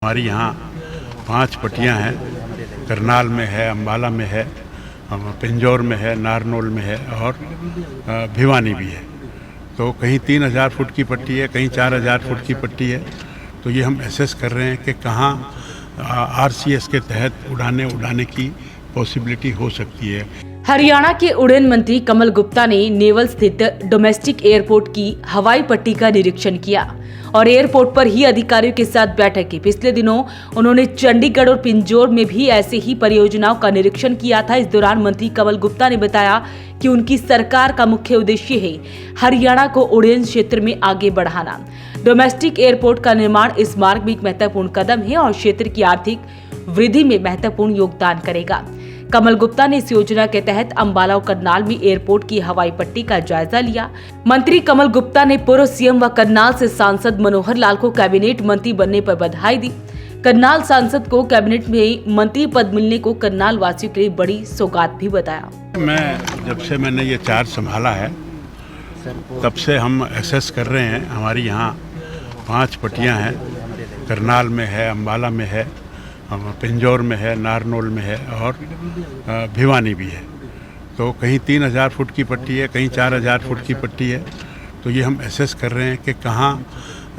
हमारी यहाँ 5 पट्टियाँ हैं। करनाल में है, अम्बाला में है, पिंजौर में है, नारनौल में है और भिवानी भी है। तो कहीं 3000 फुट की पट्टी है, कहीं 4000 फुट की पट्टी है। तो ये हम एसेस कर रहे हैं कि कहाँ आरसीएस के तहत उड़ाने की पॉसिबिलिटी हो सकती है। हरियाणा के उड़ान मंत्री कमल गुप्ता ने नेवल स्थित डोमेस्टिक एयरपोर्ट की हवाई पट्टी का निरीक्षण किया और एयरपोर्ट पर ही अधिकारियों के साथ बैठक की। पिछले दिनों उन्होंने चंडीगढ़ और पिंजौर में भी ऐसे ही परियोजनाओं का निरीक्षण किया था। इस दौरान मंत्री कमल गुप्ता ने बताया कि उनकी सरकार का मुख्य उद्देश्य है हरियाणा को उड़ान क्षेत्र में आगे बढ़ाना। डोमेस्टिक एयरपोर्ट का निर्माण इस मार्ग में एक महत्वपूर्ण कदम है और क्षेत्र की आर्थिक वृद्धि में महत्वपूर्ण योगदान करेगा। कमल गुप्ता ने इस योजना के तहत अम्बाला और करनाल में एयरपोर्ट की हवाई पट्टी का जायजा लिया। मंत्री कमल गुप्ता ने पूर्व सीएम व करनाल से सांसद मनोहर लाल को कैबिनेट मंत्री बनने पर बधाई दी। करनाल सांसद को कैबिनेट में मंत्री पद मिलने को करनाल वासियों के लिए बड़ी सौगात भी बताया। जब से मैंने ये चार्ज संभाला है तब से हम एसेस कर रहे हैं। हमारी यहाँ 5 पट्टियाँ हैं। करनाल में है, अम्बाला में है, पिंजौर में है, नारनौल में है और भिवानी भी है। तो कहीं 3000 फुट की पट्टी है, कहीं 4000 फुट की पट्टी है। तो ये हम एसेस कर रहे हैं कि कहाँ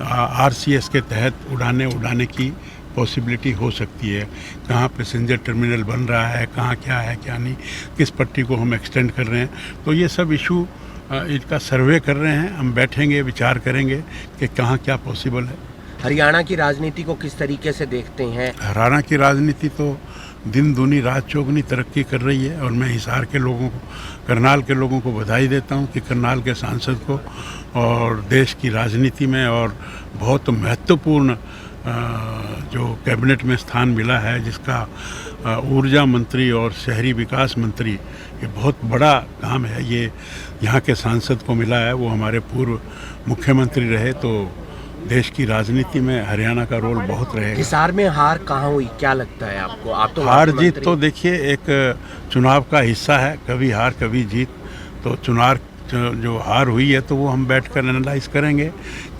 आरसीएस के तहत उड़ाने की पॉसिबिलिटी हो सकती है, कहाँ पैसेंजर टर्मिनल बन रहा है, कहाँ क्या है क्या नहीं, किस पट्टी को हम एक्सटेंड कर रहे हैं। तो ये सब इशू इनका सर्वे कर रहे हैं। हम बैठेंगे, विचार करेंगे कि कहाँ क्या पॉसिबल है। हरियाणा की राजनीति को किस तरीके से देखते हैं? हरियाणा की राजनीति तो दिन दूनी रात चौगुनी तरक्की कर रही है और मैं हिसार के लोगों को, करनाल के लोगों को बधाई देता हूं कि करनाल के सांसद को और देश की राजनीति में और बहुत महत्वपूर्ण जो कैबिनेट में स्थान मिला है, जिसका ऊर्जा मंत्री और शहरी विकास मंत्री, ये बहुत बड़ा काम है। ये यहाँ के सांसद को मिला है। वो हमारे पूर्व मुख्यमंत्री रहे। तो देश की राजनीति में हरियाणा का रोल बहुत रहेगा। हिसार में हार कहाँ हुई, क्या लगता है आपको? आप तो हार जीत तो देखिए एक चुनाव का हिस्सा है, कभी हार कभी जीत। तो चुनाव जो हार हुई है तो वो हम बैठकर एनालाइज करेंगे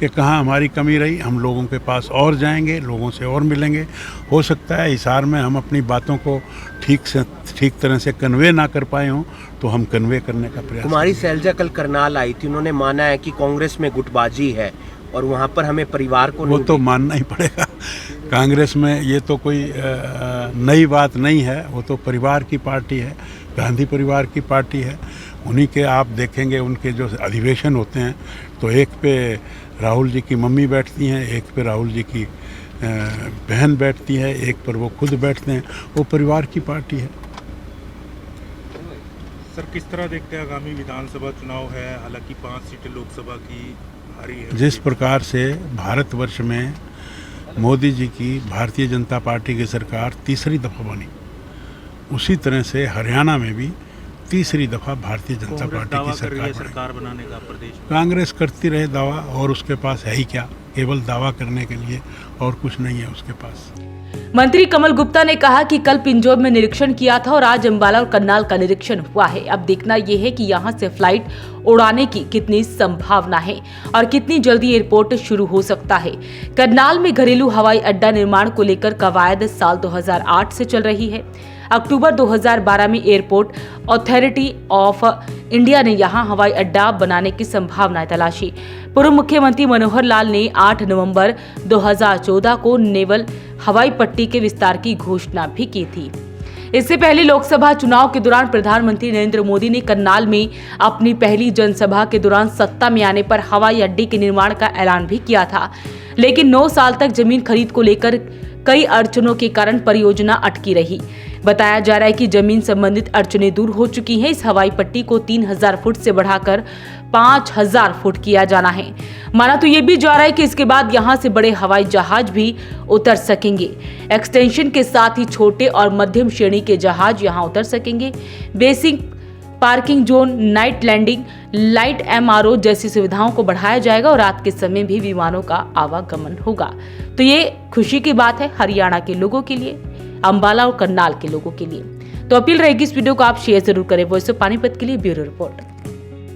कि कहाँ हमारी कमी रही। हम लोगों के पास और जाएंगे, लोगों से और मिलेंगे। हो सकता है हिसार में हम अपनी बातों को ठीक तरह से कन्वे ना कर पाए हों, तो हम कन्वे करने का प्रयास। कुमारी सैलजा कल करनाल आई थी, उन्होंने माना है कि कांग्रेस में गुटबाजी है और वहाँ पर हमें परिवार को वो तो मानना ही पड़ेगा। कांग्रेस में ये तो कोई नई बात नहीं है। वो तो परिवार की पार्टी है, गांधी परिवार की पार्टी है। उन्हीं के आप देखेंगे उनके जो अधिवेशन होते हैं तो एक पे राहुल जी की मम्मी बैठती हैं, एक पे राहुल जी की बहन बैठती है, एक पर वो खुद बैठते हैं। वो परिवार की पार्टी है। सर, किस तरह देखते हैं आगामी विधानसभा चुनाव है? हालांकि 5 सीटें लोकसभा की हारी है। जिस प्रकार से भारतवर्ष में मोदी जी की भारतीय जनता पार्टी की सरकार तीसरी दफ़ा बनी, उसी तरह से हरियाणा में भी तीसरी दफ़ा भारतीय जनता पार्टी की सरकार बनाने का प्रदेश में कांग्रेस करती रहे दावा, और उसके पास है ही क्या? केवल दावा करने के लिए और कुछ नहीं है उसके पास। मंत्री कमल गुप्ता ने कहा कि कल पिंजौर में निरीक्षण किया था और आज अम्बाला और करनाल का निरीक्षण हुआ है। अब देखना यह है कि यहां से फ्लाइट उड़ाने की कितनी संभावना है और कितनी जल्दी एयरपोर्ट शुरू हो सकता है। करनाल में घरेलू हवाई अड्डा निर्माण को लेकर कवायद साल 2008 से चल रही है। अक्टूबर 2012 में एयरपोर्ट अथॉरिटी ऑफ इंडिया ने यहां हवाई अड्डा बनाने की संभावनाएं तलाशी। पूर्व मुख्यमंत्री मनोहर लाल ने 8 नवंबर 2014 को नेवल हवाई पट्टी के विस्तार की घोषणा भी की थी। इससे पहले लोकसभा चुनाव के दौरान प्रधानमंत्री नरेंद्र मोदी ने करनाल में अपनी पहली जनसभा के दौरान सत्ता में आने पर हवाई अड्डे के निर्माण का ऐलान भी किया था, लेकिन 9 साल तक जमीन खरीद को लेकर कई अड़चनों के कारण परियोजना अटकी रही। बताया जा रहा है कि जमीन संबंधित अड़चनें दूर हो चुकी हैं। इस हवाई पट्टी को 3000 फुट से बढ़ाकर 5000 फुट किया जाना है। माना तो ये भी जा रहा है कि इसके बाद यहां से बड़े हवाई जहाज भी उतर सकेंगे। एक्सटेंशन के साथ ही छोटे और मध्यम श्रेणी के जहाज यहां उतर सकेंगे। Basic parking zone, night landing, light MRO जैसी सुविधाओं को बढ़ाया जाएगा और रात के समय भी विमानों का आवागमन होगा। तो ये खुशी की बात है हरियाणा के लोगों के लिए, अम्बाला और करनाल के लोगों के लिए। तो अपील रहेगी इस वीडियो को आप शेयर जरूर करें। वॉइस ऑफ पानीपत के लिए ब्यूरो रिपोर्ट।